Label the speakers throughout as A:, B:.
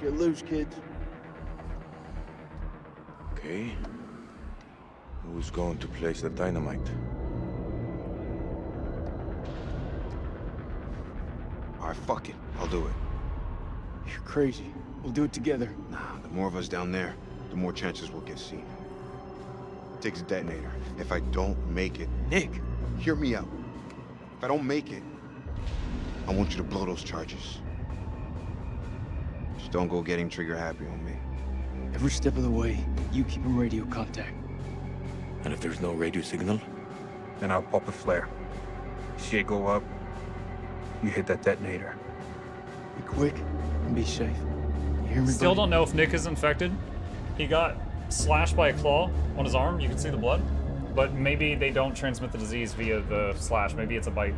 A: get loose, kids.
B: Okay. Who's going to place the dynamite?
C: Alright, fuck it. I'll do it.
A: You're crazy. We'll do it together.
C: Nah, the more of us down there, the more chances we'll get seen. Takes a detonator. If I don't make it...
A: Nick!
C: Hear me out. If I don't make it, I want you to blow those charges. Just don't go getting trigger happy on me.
A: Every step of the way, you keep him radio contact.
B: And if there's no radio signal?
D: Then I'll pop a flare. See it go up, you hit that detonator.
A: Be quick and be safe. You hear me,
E: Still
A: buddy?
E: don't know if Nick is infected. He got slashed by a claw on his arm. You can see the blood. But maybe they don't transmit the disease via the slash. Maybe it's a bite.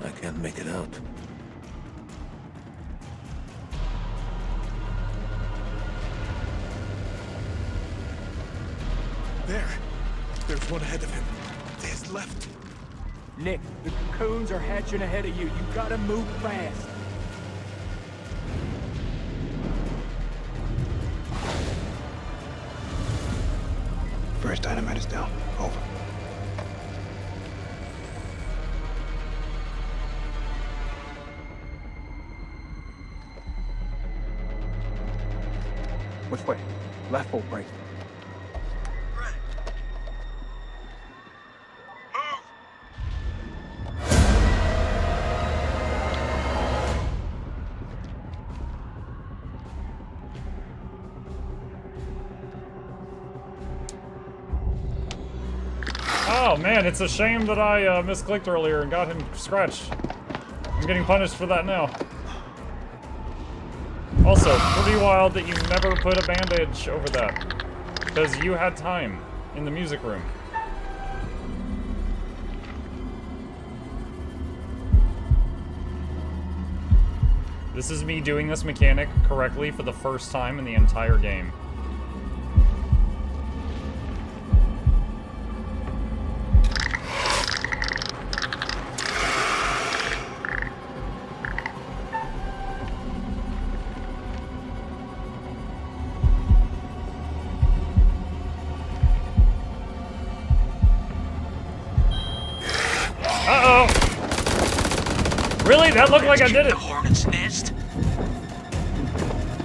B: I can't make it out.
F: There. There's one ahead of him. To his left.
G: Nick, the cocoons are hatching ahead of you. You gotta move fast.
C: First dynamite is down. Over.
D: Which way? Left or right?
E: Oh man, it's a shame that I misclicked earlier and got him scratched. I'm getting punished for that now. Also, pretty wild that you never put a bandage over that. Because you had time in the music room. This is me doing this mechanic correctly for the first time in the entire game. Uh-oh! Really? That looked like I did it!
F: The hornet's nest.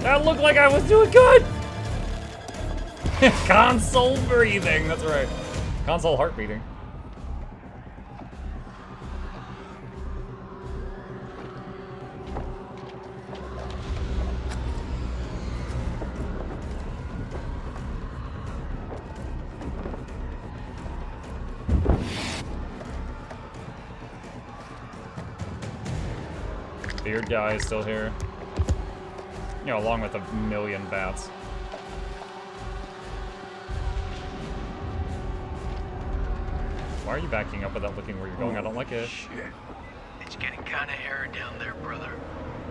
E: That looked like I was doing good! Console breathing, that's right. Console heart beating. Beard guy is still here. You know, along with a million bats. Why are you backing up without looking where you're going? I don't like it.
D: Shit.
F: It's getting kinda hairy down there, brother.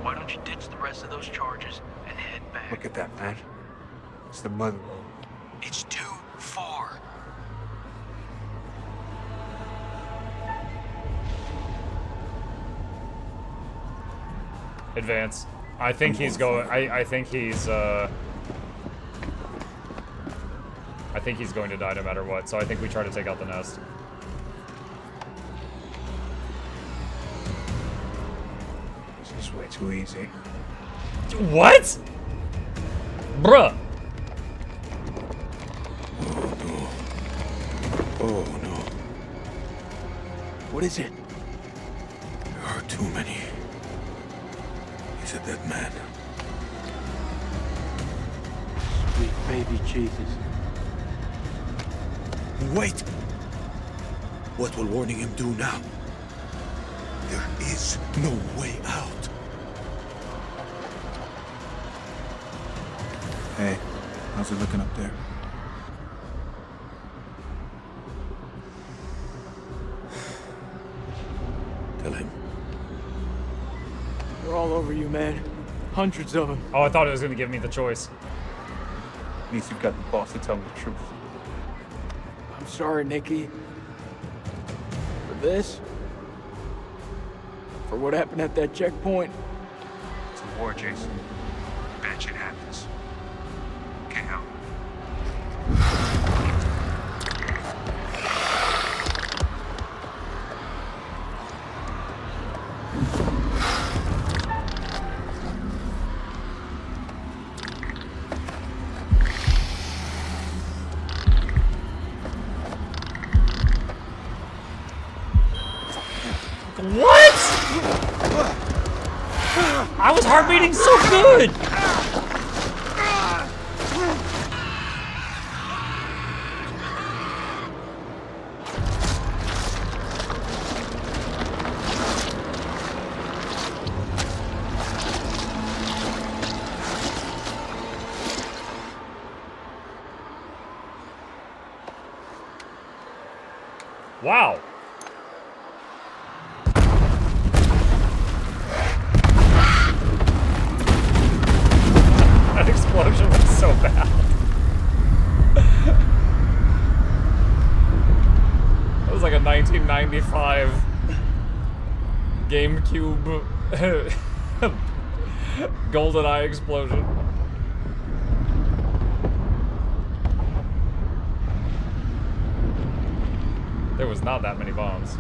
F: Why don't you ditch the rest of those charges and head back?
D: Look at that, man. It's the mother road.
F: It's too far.
E: Advance. I think he's going. I think he's going to die no matter what. So I think we try to take out the nest.
D: This is way too easy.
E: What? Bruh.
B: Oh no.
A: What is it?
B: There are too many. He's a dead man.
A: Sweet baby Jesus.
F: Wait! What will warning him do now? There is no way out.
D: Hey, how's it looking up there?
G: They're all over you, man. Hundreds of them.
E: Oh, I thought it was gonna give me the choice.
D: At least you've got the boss to tell me the truth.
G: I'm sorry, Nikki. For this? For what happened at that checkpoint?
D: It's a war, Jason. Bad shit happens. Can't help.
E: What? I was heart beating so good. Wow. That explosion was so bad. That was like a 1995 GameCube GoldenEye explosion. There was not that many bombs.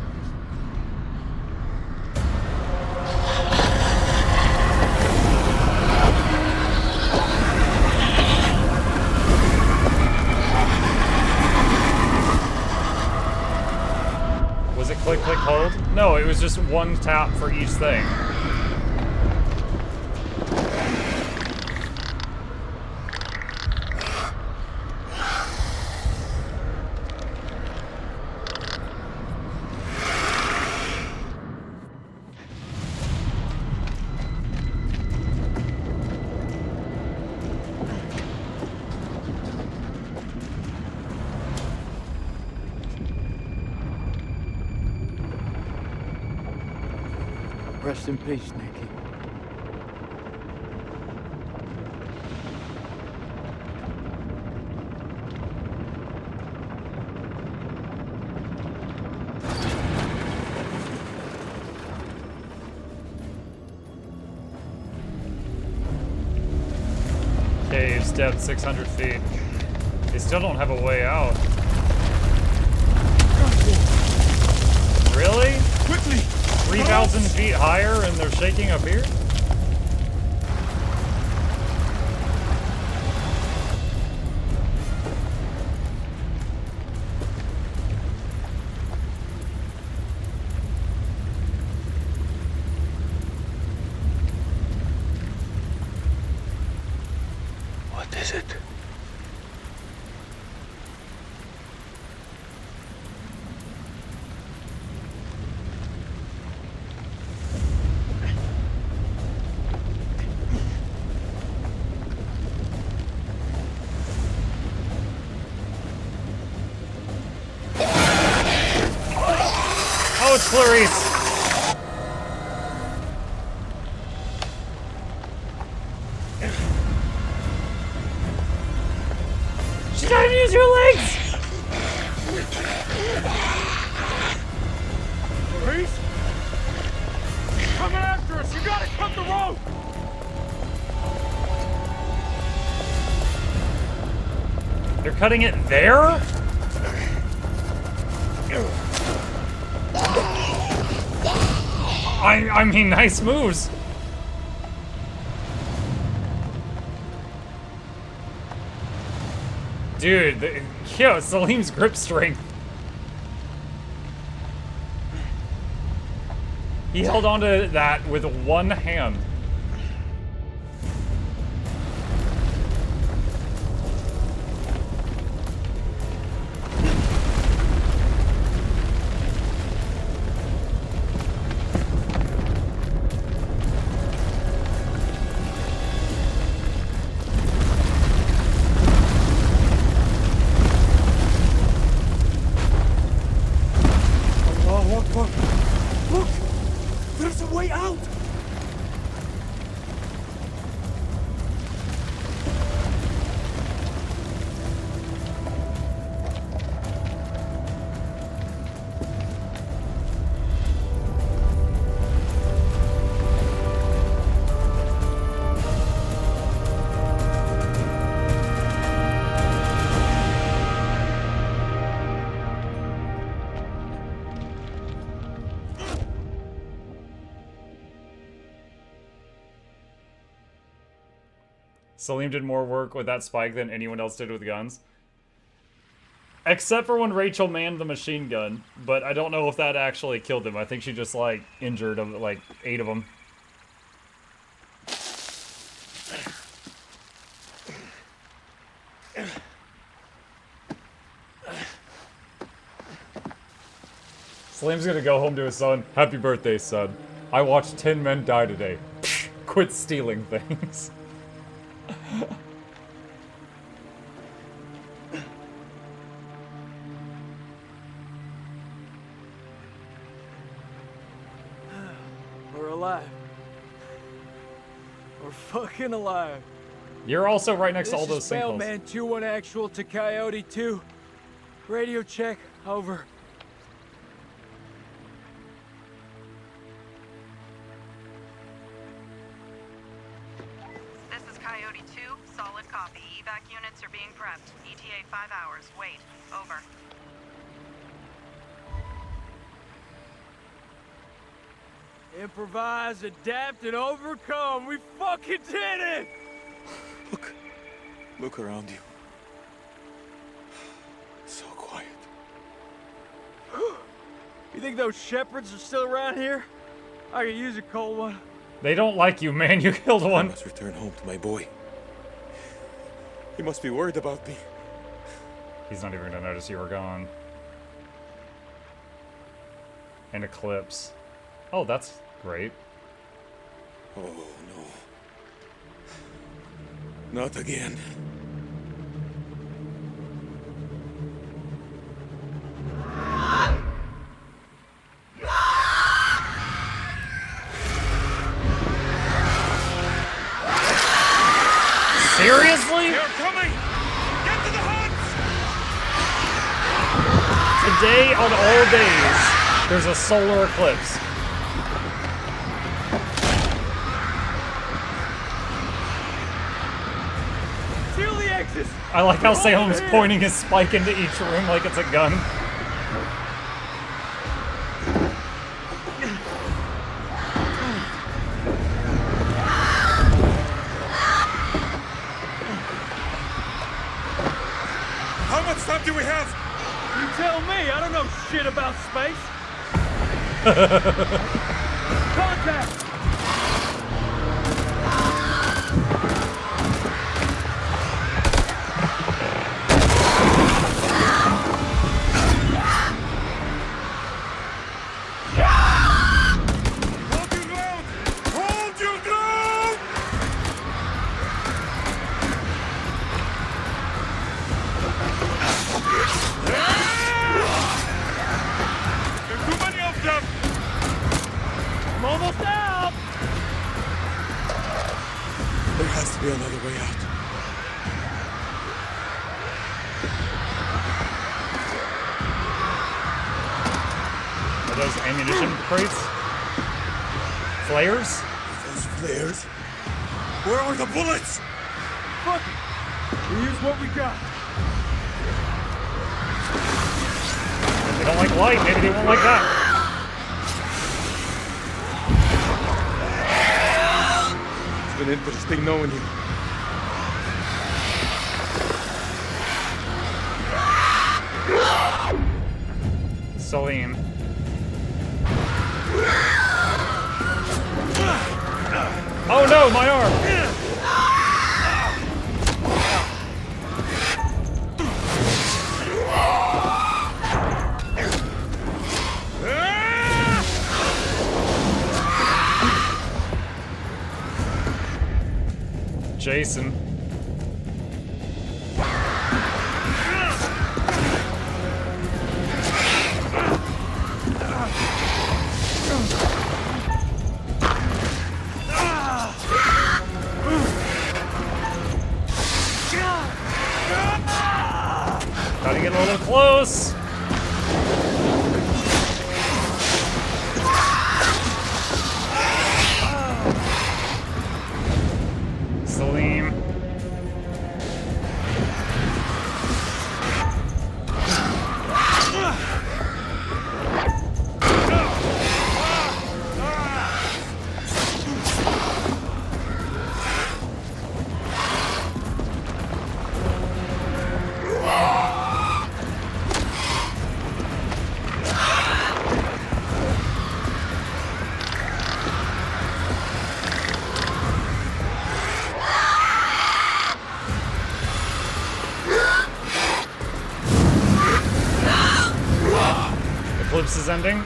E: Was it click, click, hold? No, it was just one tap for each thing.
G: Rest in peace, Nikki.
E: Caves, depth 600 feet. They still don't have a way out. Really?
F: Quickly!
E: 3,000 feet higher and they're shaking up here?
F: What is it?
E: Oh, it's Clarice! She doesn't use her legs!
G: Reese? Coming after us! You gotta cut the rope!
E: They're cutting it there? I mean, nice moves. Dude, yo, Salim's grip strength. He held onto that with one hand.
F: Look! There's a way out!
E: Salim did more work with that spike than anyone else did with guns. Except for when Rachel manned the machine gun. But I don't know if that actually killed them. I think she just, like, injured, like, 8 of them. Salim's gonna go home to his son. Happy birthday, son. I watched 10 men die today. Quit stealing things.
G: We're alive. We're fucking alive.
E: You're also right next to all
G: This
E: those
G: is
E: sinkholes.
G: Mailman 2-1 actual to Coyote 2. Radio check, over.
H: This is Coyote 2, solid copy. Evac units are being prepped. ETA 5 hours. Wait. Over.
G: Improvise, adapt, and overcome. We fucking did it!
F: Look around you. So quiet.
G: You think those shepherds are still around here? I could use a cold one.
E: They don't like you, man. You killed
F: I
E: one.
F: must return home to my boy. He must be worried about me.
E: He's not even gonna notice you were gone. An eclipse. Oh, that's great.
F: Oh, no. Not again.
E: Seriously?
B: They're coming! Get to the huts!
E: Today, on all days, there's a solar eclipse.
G: Seal the exits!
E: I like how Salem's pointing his spike into each room like it's a gun.
B: How much time do we have?
G: You tell me, I don't know shit about space. Contact!
B: Hold your ground! Hold your ground! There's too many of them!
G: I'm almost out!
F: There has to be another way out.
E: Are those ammunition crates? Flares?
F: Those flares? Where are the bullets?
G: Fuck it! We use what we got.
E: They don't like light, maybe they won't like that.
F: It's been interesting knowing you.
E: Salim. Oh no, my arm! Jason. Gotta get a little close. Salim. apocalypse is ending.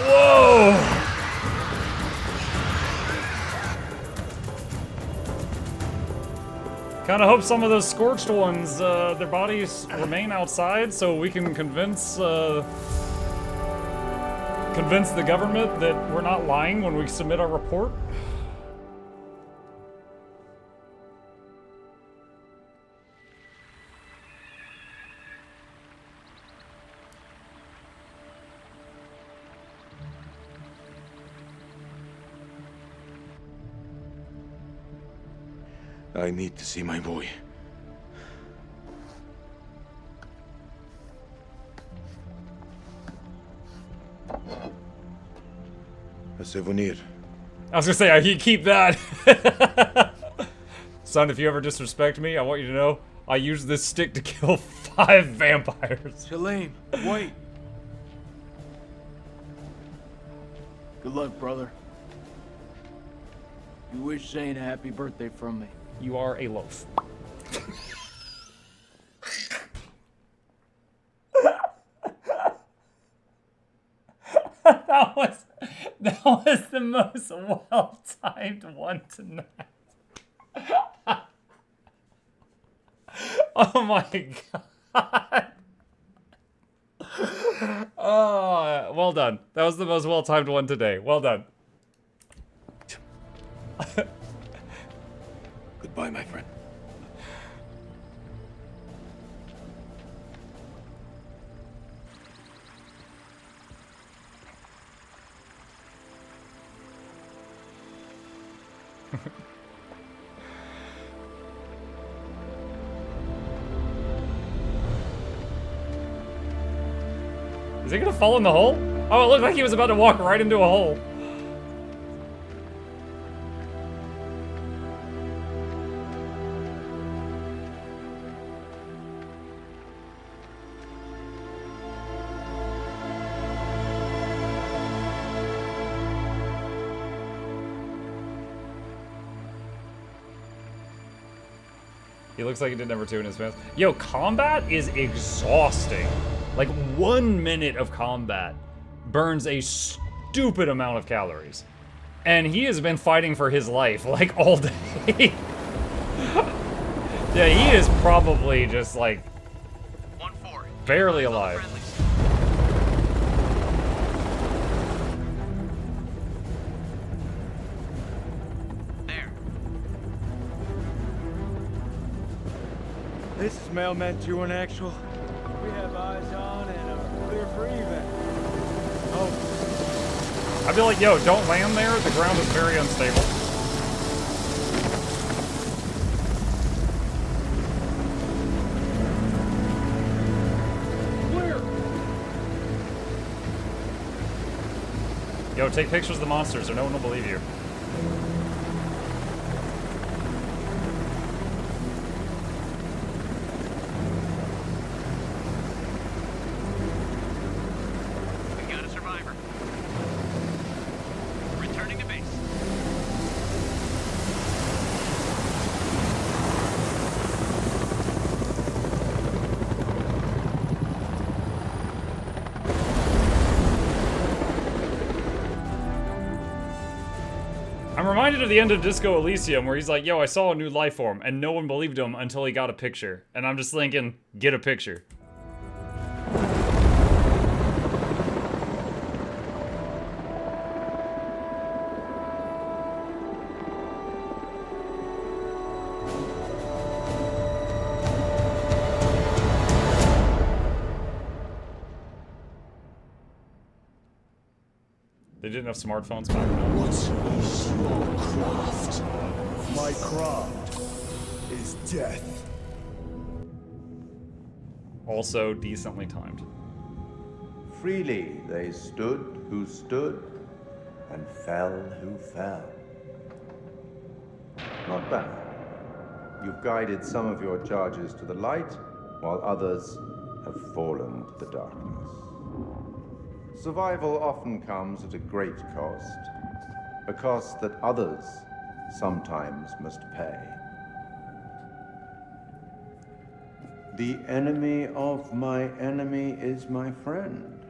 E: Whoa! Kind of hope some of those scorched ones, their bodies remain outside so we can convince the government that we're not lying when we submit our report.
F: I need to see my boy. A souvenir.
E: I was gonna say, I keep that. Son, if you ever disrespect me, I want you to know I used this stick to kill 5 vampires.
G: Shalem, wait. Good luck, brother. You wish Zane a happy birthday from me.
E: You are a loaf. That was the most well-timed one tonight. Oh my god. Oh, well done. That was the most well-timed one today. Well done.
F: Goodbye, my friend.
E: Is he gonna fall in the hole? Oh, it looked like he was about to walk right into a hole. He looks like he did number 2 in his pants. Yo, combat is exhausting. Like 1 minute of combat burns a stupid amount of calories. And he has been fighting for his life like all day. Yeah, he is probably just like barely alive.
G: This is Mailman 2 in actual. We have eyes on and are clear for evac. Oh.
E: I'd be like, yo, don't land there. The ground is very unstable.
G: Clear.
E: Yo, take pictures of the monsters or no one will believe you. I'm reminded of the end of Disco Elysium where he's like, yo, I saw a new life form, and no one believed him until he got a picture. And I'm just thinking, get a picture. They didn't have smartphones back then.
F: What is your craft?
G: My craft is death.
E: Also decently timed.
I: Freely they stood who stood, and fell who fell. Not bad. You've guided some of your charges to the light, while others have fallen to the darkness. Survival often comes at a great cost, a cost that others sometimes must pay. The enemy of my enemy is my friend.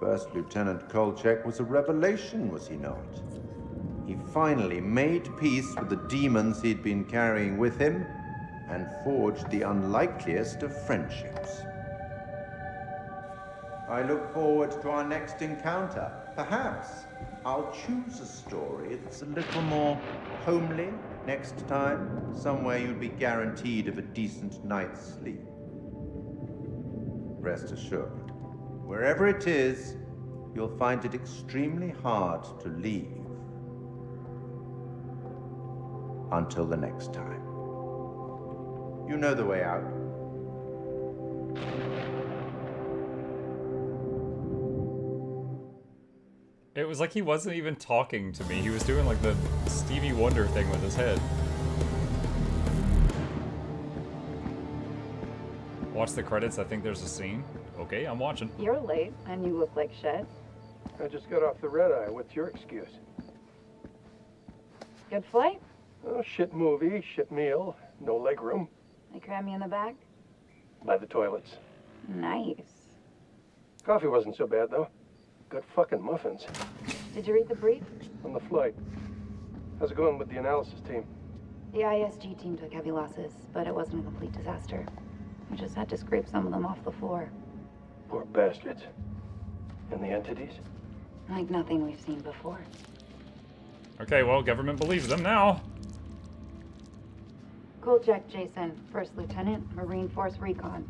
I: First Lieutenant Kolchak was a revelation, was he not? He finally made peace with the demons he'd been carrying with him and forged the unlikeliest of friendships. I look forward to our next encounter. Perhaps I'll choose a story that's a little more homely next time, somewhere you'll be guaranteed of a decent night's sleep. Rest assured, wherever it is, you'll find it extremely hard to leave. Until the next time. You know the way out.
E: It was like he wasn't even talking to me. He was doing like the Stevie Wonder thing with his head. Watch the credits. I think there's a scene. Okay, I'm watching.
J: You're late, and you look like shit.
K: I just got off the red eye. What's your excuse?
J: Good flight?
K: Oh, shit movie, shit meal, no leg room.
J: They cram you in the back?
K: By the toilets.
J: Nice.
K: Coffee wasn't so bad, though. Good fucking muffins.
J: Did you read the brief?
K: On the flight. How's it going with the analysis team?
J: The ISG team took heavy losses, but it wasn't a complete disaster. We just had to scrape some of them off the floor.
K: Poor bastards. And the entities?
J: Like nothing we've seen before.
E: Okay, well, government believes them now.
J: Kolchak Jason, First Lieutenant, Marine Force Recon.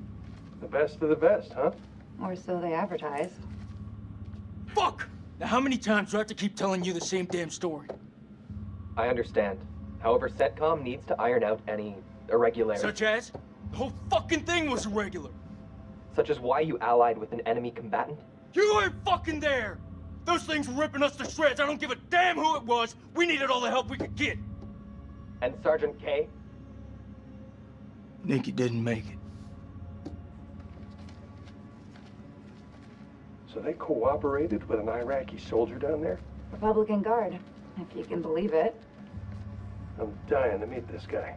K: The best of the best, huh?
J: Or so they advertised.
G: Fuck! Now how many times do I have to keep telling you the same damn story?
L: I understand. However, CENTCOM needs to iron out any irregularities.
G: Such as? The whole fucking thing was irregular.
L: Such as why you allied with an enemy combatant?
G: You weren't fucking there! Those things were ripping us to shreds. I don't give a damn who it was. We needed all the help we could get.
L: And Sergeant K?
G: Nikki didn't make it.
K: So they cooperated with an Iraqi soldier down there?
J: Republican Guard, if you can believe it.
K: I'm dying to meet this guy.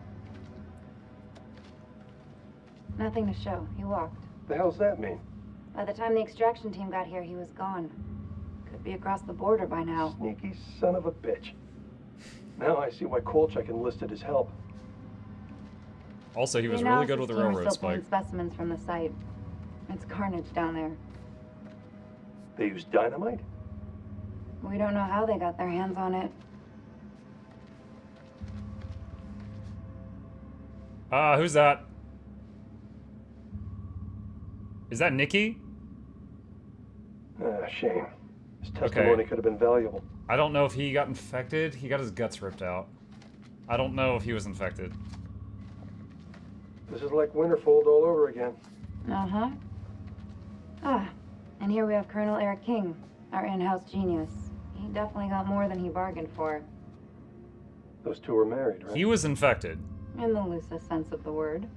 J: Nothing to show. He walked.
K: The hell's that mean?
J: By the time the extraction team got here, he was gone. Could be across the border by now.
K: Sneaky son of a bitch. Now I see why Kolchak enlisted his help.
E: Also, he was really good with the railroad spike.
J: Specimens from the site. It's carnage down there.
K: They used dynamite?
J: We don't know how they got their hands on it.
E: Who's that? Is that Nikki?
K: Shame. His testimony could have been valuable.
E: I don't know if he got infected. He got his guts ripped out. I don't know if he was infected.
K: This is like Winterfold all over again.
J: Uh-huh. Ah, and here we have Colonel Eric King, our in-house genius. He definitely got more than he bargained for.
K: Those two were married, right?
E: He was infected.
J: In the loosest sense of the word.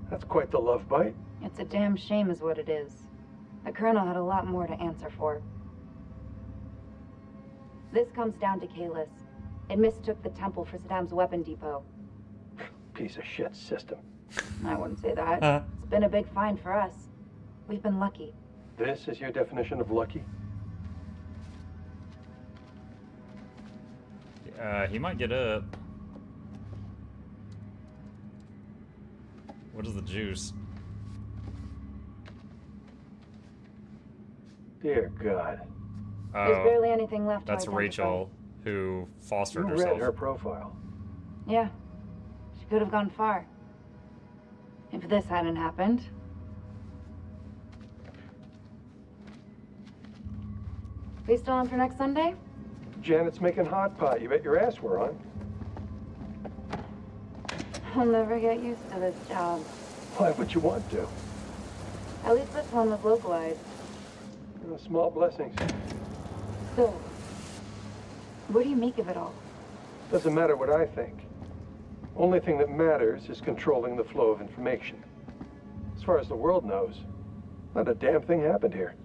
K: That's quite the love bite.
J: It's a damn shame is what it is. The Colonel had a lot more to answer for. This comes down to Kalis. It mistook the temple for Saddam's weapon depot.
K: Piece of shit system.
J: I wouldn't say that. It's been a big find for us. We've been lucky.
K: This is your definition of lucky?
E: He might get up. What is the juice?
K: Dear God.
J: There's barely anything left.
E: That's
J: to
E: Rachel, who fostered
K: you
E: herself.
K: read her profile.
J: Yeah. She could have gone far. If this hadn't happened. We still on for next Sunday?
K: Janet's making hot pot. You bet your ass we're on.
J: I'll never get used to this job.
K: Why would you want to?
J: At least this one was localized.
K: Small blessings.
J: So, what do you make of it all?
K: Doesn't matter what I think. Only thing that matters is controlling the flow of information. As far as the world knows, Not a damn thing happened here.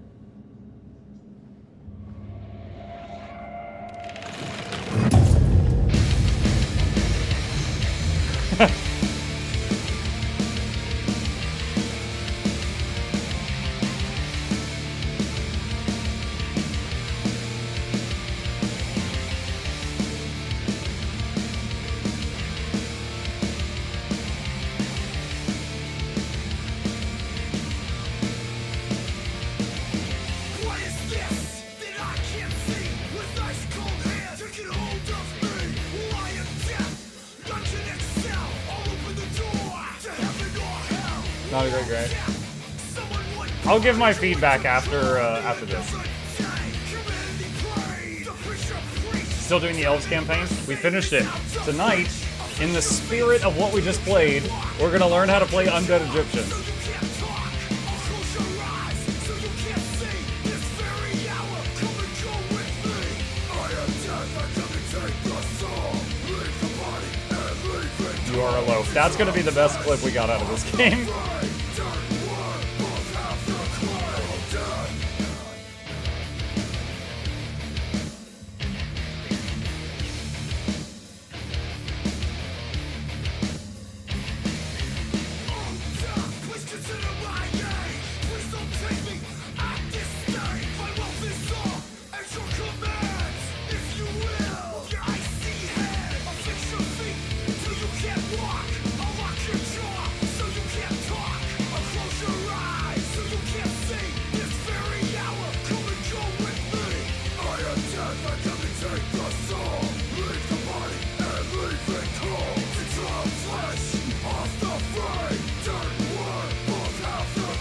E: Not a great grade. I'll give my feedback after after this. Still doing the Elves campaign? We finished it. Tonight, in the spirit of what we just played, we're gonna learn how to play Undead Egyptian. You are a loaf. That's gonna be the best clip we got out of this game.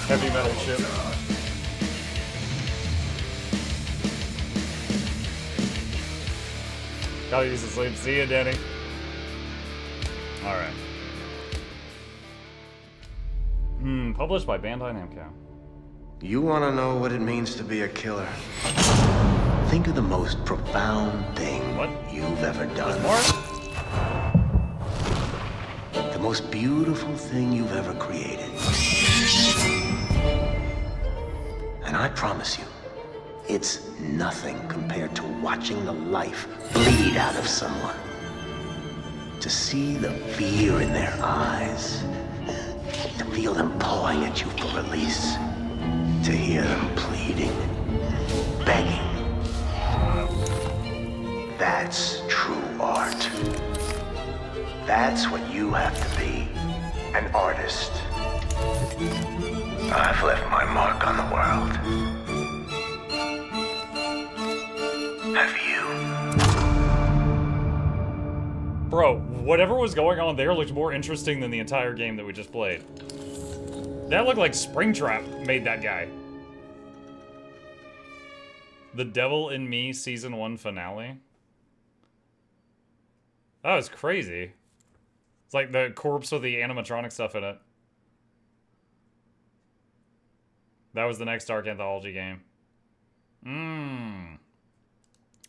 E: Heavy metal ship. Gotta use the sleep. See you, Denny. Alright. Published by Bandai Namco.
M: You want to know what it means to be a killer? Think of the most profound thing you've ever done. The most beautiful thing you've ever created. And I promise you, it's nothing compared to watching the life bleed out of someone. To see the fear in their eyes. To feel them pawing at you for release. To hear them pleading, begging. That's true art. That's what you have to be, an artist. I've left my mark on the world. Have you?
E: Bro, whatever was going on there looked more interesting than the entire game that we just played. That looked like Springtrap made that guy. The Devil in Me Season 1 finale. That was crazy. It's like the corpse with the animatronic stuff in it. That was the next Dark Anthology game.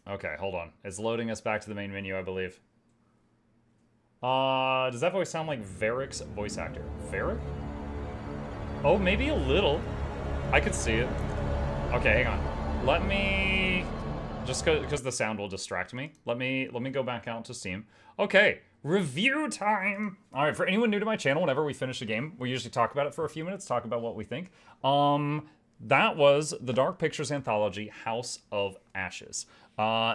E: Okay, hold on. It's loading us back to the main menu, I believe. Does that voice sound like Varric's voice actor? Varric? Oh, maybe a little. I could see it. Okay, hang on. Let me... Just because the sound will distract me. Let me go back out to Steam. Okay, review time. All right, for anyone new to my channel, whenever we finish a game, we usually talk about it for a few minutes, talk about what we think. That was the Dark Pictures anthology, House of Ashes.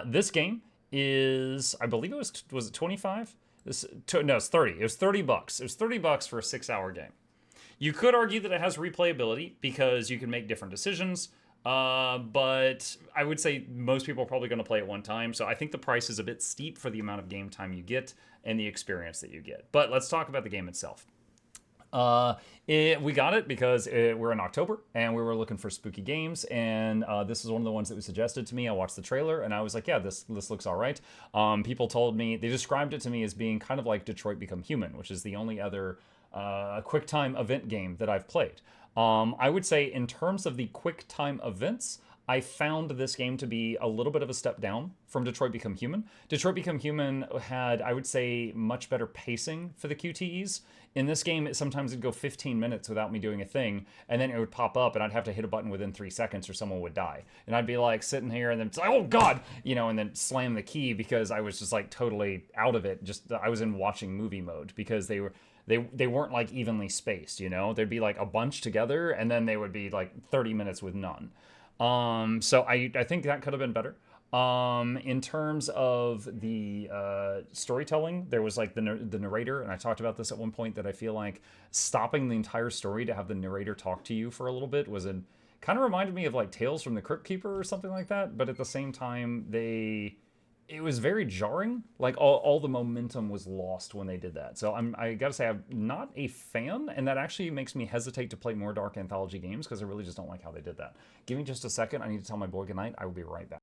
E: This game is, I believe it was it 25? No, it's 30. It was $30. It was $30 for a 6-hour game. You could argue that it has replayability because you can make different decisions. But I would say most people are probably going to play it one time. So I think the price is a bit steep for the amount of game time you get and the experience that you get. But let's talk about the game itself. We got it because we're in October and we were looking for spooky games. And this is one of the ones that was suggested to me. I watched the trailer and I was like, yeah, this looks all right. People told me, they described it to me as being kind of like Detroit Become Human, which is the only other QuickTime event game that I've played. I would say in terms of the QuickTime events, I found this game to be a little bit of a step down from Detroit Become Human. Detroit Become Human had, I would say, much better pacing for the QTEs. In this game, sometimes it'd go 15 minutes without me doing a thing, and then it would pop up, and I'd have to hit a button within 3 seconds or someone would die. And I'd be like sitting here, and then it's like, oh God, and then slam the key because I was just like totally out of it. Just I was in watching movie mode because they weren't like evenly spaced, There'd be like a bunch together, and then they would be like 30 minutes with none. So I think that could have been better. In terms of the storytelling, there was like the narrator, and I talked about this at one point, that I feel like stopping the entire story to have the narrator talk to you for a little bit kind of reminded me of like Tales from the Crypt Keeper or something like that, but at the same time, it was very jarring. Like all the momentum was lost when they did that. So I gotta say, I'm not a fan, and that actually makes me hesitate to play more Dark Anthology games because I really just don't like how they did that. Give me just a second. I need to tell my boy goodnight. I will be right back.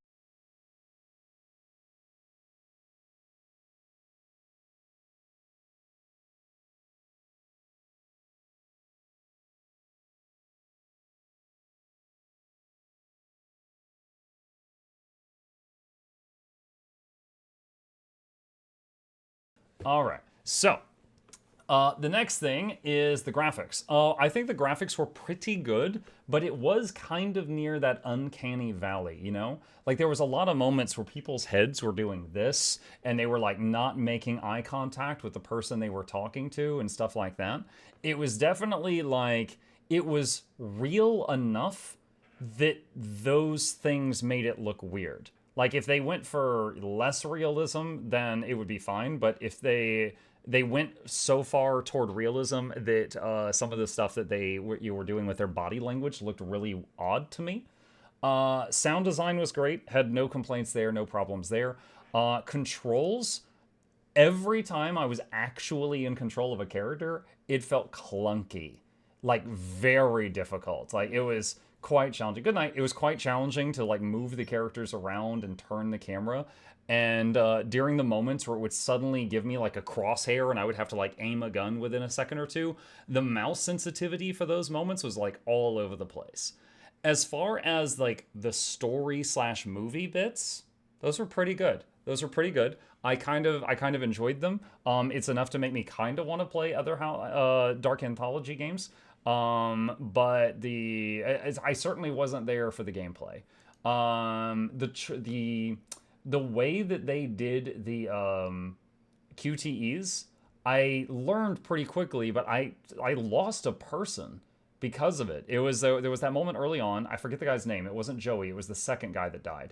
E: All right, so the next thing is the graphics. I think the graphics were pretty good, but it was kind of near that uncanny valley, Like there was a lot of moments where people's heads were doing this, and they were like not making eye contact with the person they were talking to and stuff like that. It was definitely like, it was real enough that those things made it look weird. Like if they went for less realism, then it would be fine. But if they went so far toward realism that some of the stuff that you were doing with their body language looked really odd to me. Sound design was great. Had no complaints there, no problems there. Controls, every time I was actually in control of a character, it felt clunky. Like very difficult. Like it was quite challenging. Good night. It was quite challenging to like move the characters around and turn the camera. And during the moments where it would suddenly give me like a crosshair and I would have to like aim a gun within a second or two, the mouse sensitivity for those moments was like all over the place. As far as like the story / movie bits, those were pretty good. I kind of enjoyed them. It's enough to make me kind of want to play other Dark Anthology games. But I certainly wasn't there for the gameplay. The way that they did the QTEs, I learned pretty quickly, but I lost a person because of it. There was that moment early on. I forget the guy's name. It wasn't Joey. It was the second guy that died.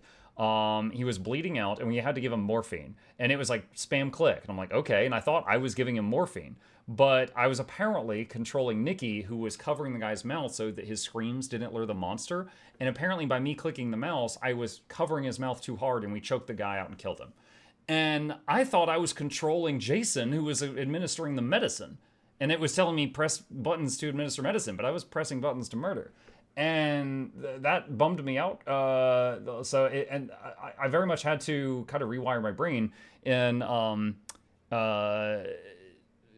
E: He was bleeding out, and we had to give him morphine. And it was like spam click. And I'm like, okay. And I thought I was giving him morphine. But I was apparently controlling Nikki, who was covering the guy's mouth so that his screams didn't lure the monster. And apparently by me clicking the mouse, I was covering his mouth too hard, and we choked the guy out and killed him. And I thought I was controlling Jason, who was administering the medicine. And it was telling me press buttons to administer medicine, but I was pressing buttons to murder. And that bummed me out. I very much had to kind of rewire my brain. And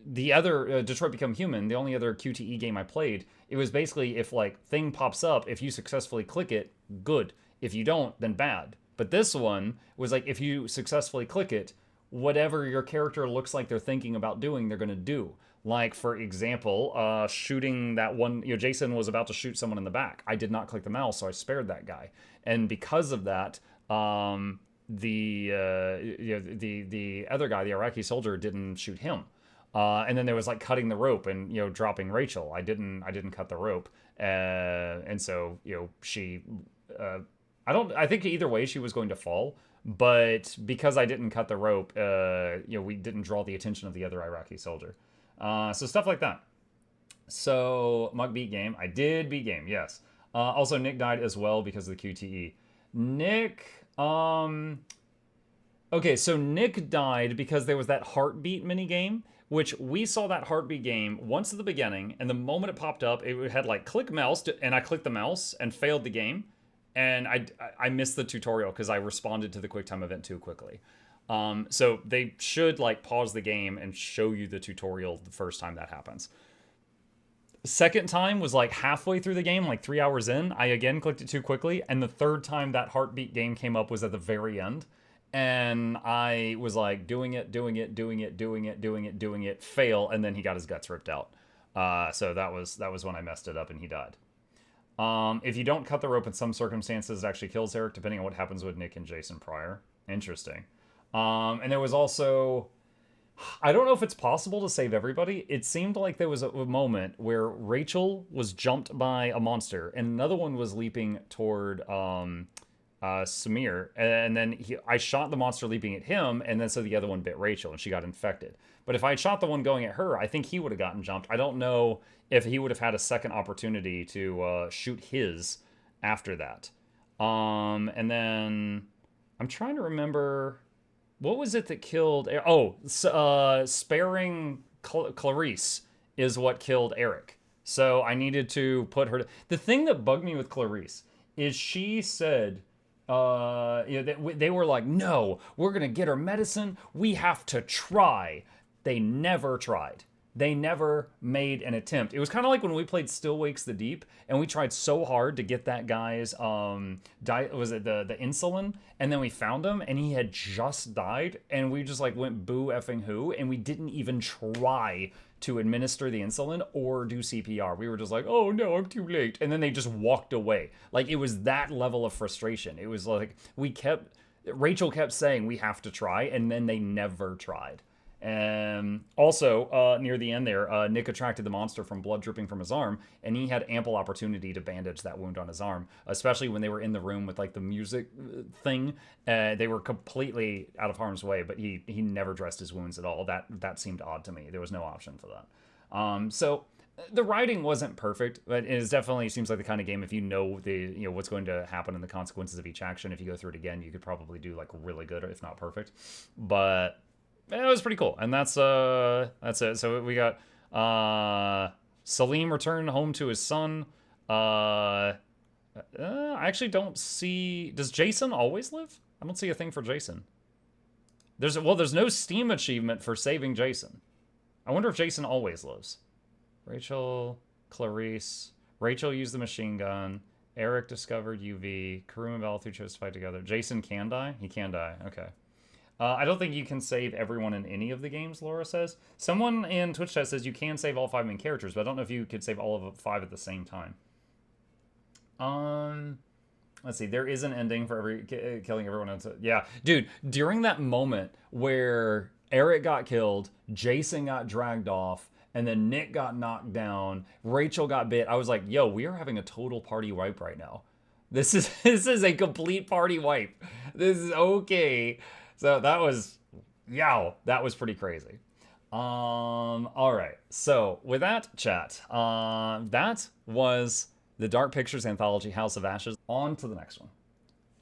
E: the other Detroit Become Human, the only other QTE game I played, it was basically if like thing pops up, if you successfully click it, good. If you don't, then bad. But this one was like if you successfully click it, whatever your character looks like they're thinking about doing, they're going to do. Like, for example, shooting that one, Jason was about to shoot someone in the back. I did not click the mouse, so I spared that guy. And because of that, the other guy, the Iraqi soldier, didn't shoot him. And then there was like cutting the rope and, dropping Rachel. I didn't cut the rope. And so, she, I think either way she was going to fall. But because I didn't cut the rope, we didn't draw the attention of the other Iraqi soldier. So stuff like that. So, Mug beat game. I did beat game, yes. Also, Nick died as well because of the QTE. Nick, okay, so Nick died because there was that heartbeat minigame, which we saw that heartbeat game once at the beginning, and the moment it popped up, it had like click mouse, and I clicked the mouse and failed the game. And I missed the tutorial because I responded to the QuickTime event too quickly. So they should like pause the game and show you the tutorial the first time that happens. Second time was like halfway through the game, like 3 hours in. I again clicked it too quickly. And the third time that heartbeat game came up was at the very end. And I was like doing it, fail, and then he got his guts ripped out. So that was when I messed it up and he died. If you don't cut the rope in some circumstances, it actually kills Eric, depending on what happens with Nick and Jason prior. Interesting. And there was also... I don't know if it's possible to save everybody. It seemed like there was a moment where Rachel was jumped by a monster, and another one was leaping toward Samir, and then I shot the monster leaping at him, and then so the other one bit Rachel, and she got infected. But if I had shot the one going at her, I think he would have gotten jumped. I don't know if he would have had a second opportunity to shoot his after that. And then I'm trying to remember... What was it that killed... Oh, sparing Clarice is what killed Eric. So I needed to put her... The thing that bugged me with Clarice is she said... they were like, no, we're going to get her medicine. We have to try. They never tried. They never made an attempt. It was kind of like when we played Still Wakes the Deep, and we tried so hard to get that guy's, was it the insulin? And then we found him, and he had just died, and we just like went boo effing who, and we didn't even try to administer the insulin or do CPR. We were just like, oh no, I'm too late. And then they just walked away. Like, it was that level of frustration. It was like, Rachel kept saying we have to try, and then they never tried. And also, near the end there, Nick attracted the monster from blood dripping from his arm, and he had ample opportunity to bandage that wound on his arm, especially when they were in the room with, like, the music thing. They were completely out of harm's way, but he never dressed his wounds at all. That seemed odd to me. There was no option for that. So the writing wasn't perfect, but it definitely seems like the kind of game, if you know what's going to happen and the consequences of each action, if you go through it again, you could probably do, like, really good, if not perfect. But... it was pretty cool, and that's it. So we got Salim returned home to his son. I actually don't see... Does Jason always live? I don't see a thing for Jason. There's no Steam achievement for saving Jason. I wonder if Jason always lives. Rachel, Clarice. Rachel used the machine gun. Eric discovered UV. Karum and Balathur chose to fight together. Jason can die? He can die. Okay. I don't think you can save everyone in any of the games, Laura says. Someone in Twitch chat says you can save all 5 main characters, but I don't know if you could save all of 5 at the same time. Let's see. There is an ending for killing everyone else. Yeah, dude, during that moment where Eric got killed, Jason got dragged off, and then Nick got knocked down, Rachel got bit, I was like, yo, we are having a total party wipe right now. This is a complete party wipe. This is okay. So that was, that was pretty crazy. All right. So with that, chat, that was the Dark Pictures anthology, House of Ashes. On to the next one.